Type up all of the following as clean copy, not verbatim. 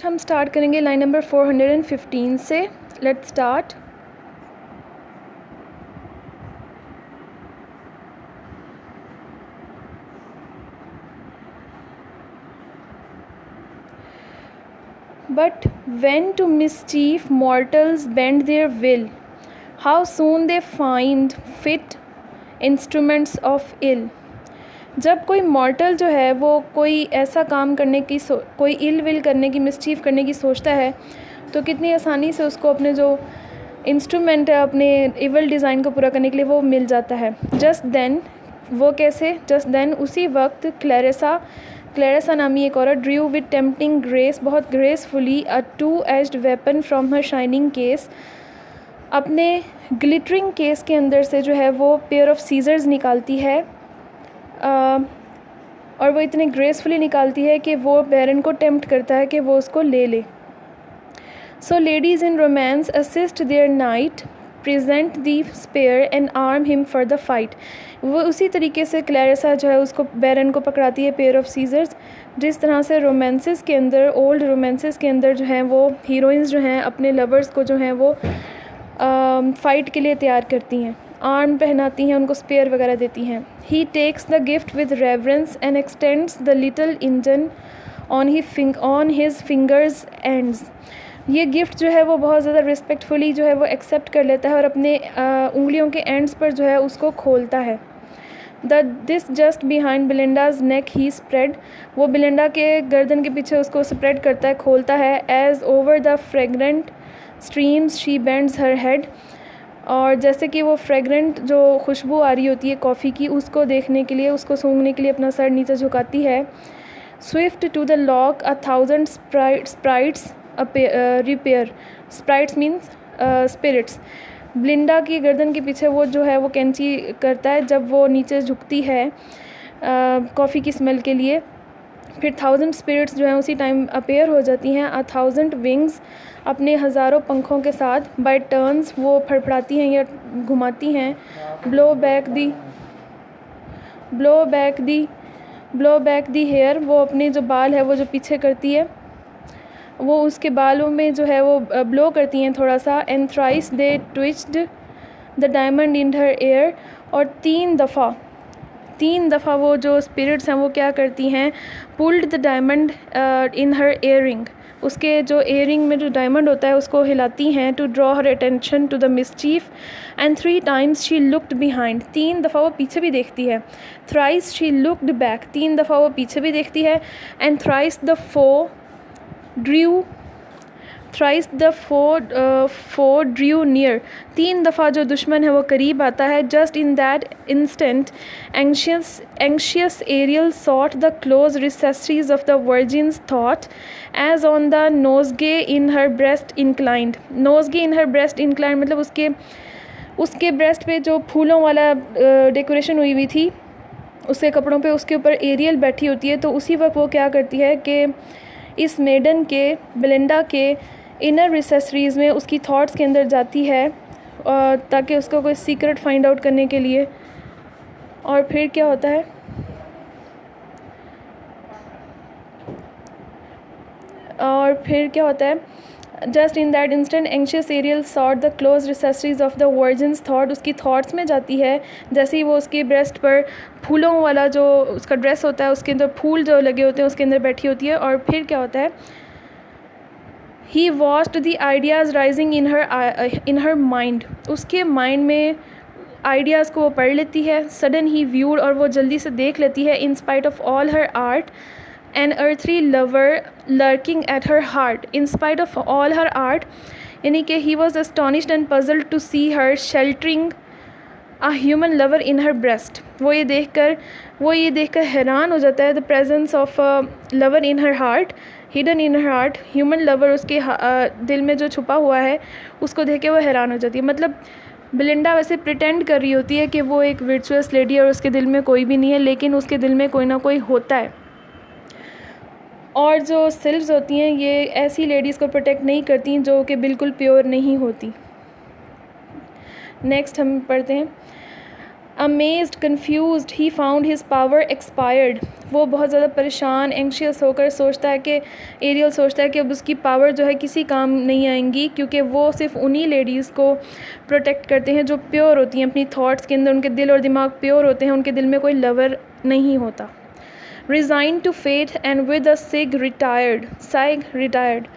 हम स्टार्ट करेंगे line number 415 से। Let's start. But when to mischief mortals bend their will, how soon they find fit instruments of ill। जब कोई मॉर्टल जो है वो कोई ऐसा काम करने की कोई इल विल करने की, मिसचीफ करने की सोचता है, तो कितनी आसानी से उसको अपने जो इंस्ट्रूमेंट है अपने इवल डिज़ाइन को पूरा करने के लिए वो मिल जाता है। जस्ट देन, वो कैसे? जस्ट देन, उसी वक्त क्लेरेसा नामी एक औरत ड्रू विद टेम्पटिंग ग्रेस, बहुत gracefully, a two edged weapon from her shining case, अपने ग्लिटरिंग केस के अंदर से जो है वो पेयर ऑफ सीजर्स निकालती है। और वो इतने ग्रेसफुली निकालती है कि वो बैरन को टेम्प्ट करता है कि वो उसको ले ले। So ladies in romance assist their knight, present the spare and arm him for the fight. वो उसी तरीके से क्लैरिसा जो है उसको बैरन को पकड़ाती है पेयर ऑफ सीजर्स, जिस तरह से रोमांसेस के अंदर, ओल्ड रोमांसेस के अंदर जो हैं वो हीरोइंस जो हैं अपने लवर्स को जो हैं वो फ़ाइट के लिए तैयार करती हैं, आर्म पहनाती हैं, उनको स्पेयर वगैरह देती हैं। He takes the gift with reverence and extends the little engine on his fingers ends. ये गिफ्ट जो है वो बहुत ज़्यादा रिस्पेक्टफुली जो है वो एक्सेप्ट कर लेता है और अपने उंगलियों के एंड्स पर जो है उसको खोलता है। This just behind Belinda's neck he spread, वो बिलिंडा के गर्दन के पीछे उसको स्प्रेड करता है, खोलता है। As over the fragrant streams she bends her head, और जैसे कि वो फ्रेगरेंट जो खुशबू आ रही होती है कॉफ़ी की, उसको देखने के लिए, उसको सूंघने के लिए अपना सर नीचे झुकाती है। Swift to the lock a thousand sprites repair, sprites means spirits. Belinda की गर्दन के पीछे वो जो है वो कैंची करता है जब वो नीचे झुकती है कॉफ़ी की स्मेल के लिए। फिर 1000 स्पिरिट्स जो हैं उसी टाइम अपेयर हो जाती हैं। 1000 विंग्स, अपने हज़ारों पंखों के साथ, बाय टर्न्स वो फड़फड़ाती हैं या घुमाती हैं। ब्लो बैक दी हेयर, वो अपने जो बाल है वो जो पीछे करती है, वो उसके बालों में जो है वो ब्लो करती हैं थोड़ा सा। And thrice they twitched the diamond in her ear, और तीन दफ़ा वो जो स्पिरिट्स हैं वो क्या करती हैं? Pulled the diamond in her earring, उसके जो एयरिंग में जो डायमंड होता है उसको हिलाती हैं। To draw her attention to the mischief, and 3 times she looked behind, 3 दफ़ा वो पीछे भी देखती है। थ्राइस शी लुकड बैक, 3 दफ़ा वो पीछे भी देखती है। And thrice the foe drew near, 3 दफ़ा जो दुश्मन है वो करीब आता है। Just in that instant anxious Ariel sought the close recesses of the virgin's thought, as on the nosegay in her breast inclined. Nosegay in her breast inclined मतलब उसके ब्रेस्ट पे जो फूलों वाला डेकोरेशन हुई थी उसके कपड़ों पे, उसके ऊपर एरियल बैठी होती है। तो उसी वक्त वो क्या करती है कि इस मेडन के, बेलिंडा के इनर रिसेसरीज़ में, उसकी थॉट्स के अंदर जाती है ताकि उसको कोई सीक्रेट फाइंड आउट करने के लिए। और फिर क्या होता है? Just in that instant anxious Ariel sought the close recesses of the virgin's thought, उसकी थॉट्स में जाती है। जैसे ही वो उसके ब्रेस्ट पर फूलों वाला जो उसका ड्रेस होता है उसके अंदर फूल जो लगे होते हैं उसके अंदर बैठी होती है। और फिर क्या होता है? He watched the ideas rising in her mind, उसके माइंड में आइडियाज़ को वो पढ़ लेती है। सडन ही व्यूड, और वो जल्दी से देख लेती है। In spite of all her art an earthly lover lurking at her heart, in spite of all her art, यानी कि he was astonished and puzzled to see her sheltering a human lover in her breast. वो ये देखकर हैरान हो जाता है। The presence of lover in her heart, hidden in her heart, human lover उसके दिल में जो छुपा हुआ है उसको देख के वो हैरान हो जाती है। मतलब बेलिंडा वैसे प्रिटेंड कर रही होती है कि वो एक वर्चुअस लेडी और उसके दिल में कोई भी नहीं है, लेकिन उसके दिल में कोई ना कोई होता है। और जो सिल्व्स होती हैं ये ऐसी लेडीज़ को प्रोटेक्ट नहीं करती जो कि बिल्कुल प्योर नहीं होती। नेक्स्ट हम पढ़ते हैं। Amazed confused he found his power expired. वो बहुत ज़्यादा परेशान एंग्शियस होकर सोचता है कि एरियल सोचता है कि अब उसकी पावर जो है किसी काम नहीं आएंगी, क्योंकि वो सिर्फ उन्हीं लेडीज़ को प्रोटेक्ट करते हैं जो प्योर होती हैं अपनी थॉट्स के अंदर, उनके दिल और दिमाग प्योर होते हैं, उनके दिल में कोई लवर नहीं होता। Resign to fate and with a sigh retired.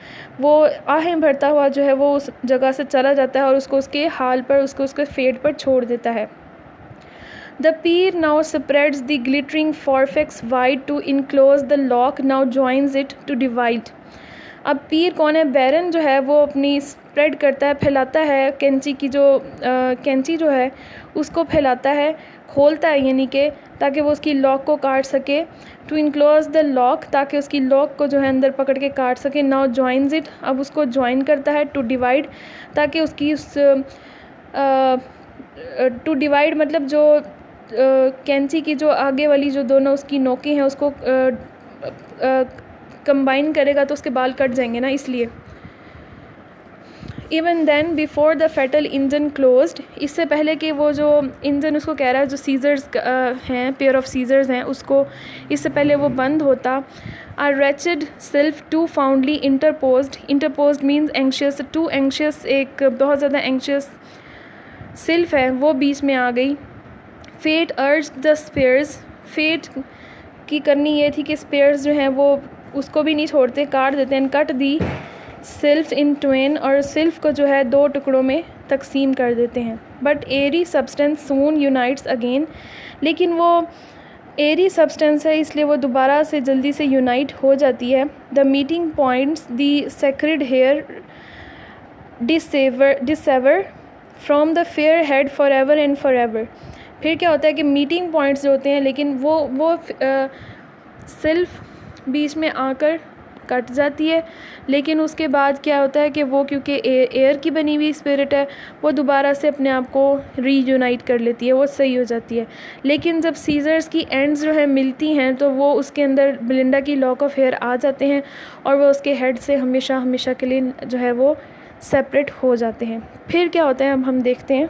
वो आहें भरता हुआ जो है वो उस जगह से चला जाता है और उसको उसके हाल पर, उसको उसके फेट पर छोड़ देता है। The pier now spreads the glittering forefix wide to enclose the lock now joins it to divide। अब पीर कौन है? बैरन जो है वो अपनी स्प्रेड करता है, फैलाता है कैंची की जो कैंची जो है उसको फैलाता है, खोलता है यानी कि ताकि वो उसकी लॉक को काट सके। टू इनक्लोज द लॉक, ताकि उसकी लॉक को जो है अंदर पकड़ के काट सके। नाउ जॉइन्स इट, अब उसको ज्वाइन करता है। टू डिवाइड, ताकि उसकी उस टू डिवाइड मतलब जो कैंची की जो आगे वाली जो दोनों उसकी नोकें हैं उसको कंबाइन करेगा तो उसके बाल कट जाएंगे ना, इसलिए। Even then before the fatal engine closed, इससे पहले कि वो जो इंजन उसको कह रहा है जो सीजर्स हैं, पेयर ऑफ सीजर्स हैं, उसको इससे पहले वो बंद होता। A wretched self too fondly interposed means anxious, too anxious, एक बहुत ज़्यादा एंक्शियस सिल्फ है वो बीच में आ गई। फेट अर्ज द स्पेयर्स, फेट की करनी ये थी कि स्पेयर्स जो हैं वो उसको भी नहीं छोड़ते, काट देते हैं। कट दी सिल्फ इन ट्वेन, और सिल्फ को जो है दो टुकड़ों में तकसीम कर देते हैं। But airy substance soon unites again, लेकिन वो एरी सब्सटेंस है इसलिए वो दोबारा से जल्दी से यूनाइट हो जाती है। The meeting points the sacred hair dissever from the fair head for ever and for ever. फिर क्या होता है कि मीटिंग पॉइंट्स जो होते हैं, लेकिन वो सिल्फ बीच में आकर कट जाती है, लेकिन उसके बाद क्या होता है कि वो क्योंकि एयर की बनी हुई स्पिरिट है वो दोबारा से अपने आप को रीयूनाइट कर लेती है, वो सही हो जाती है। लेकिन जब सीजर्स की एंड्स जो है मिलती हैं तो वो उसके अंदर बेलिंडा की लॉक ऑफ हेयर आ जाते हैं और वो उसके हेड से हमेशा हमेशा के लिए जो है वो सेपरेट हो जाते हैं। फिर क्या होता है अब हम देखते हैं।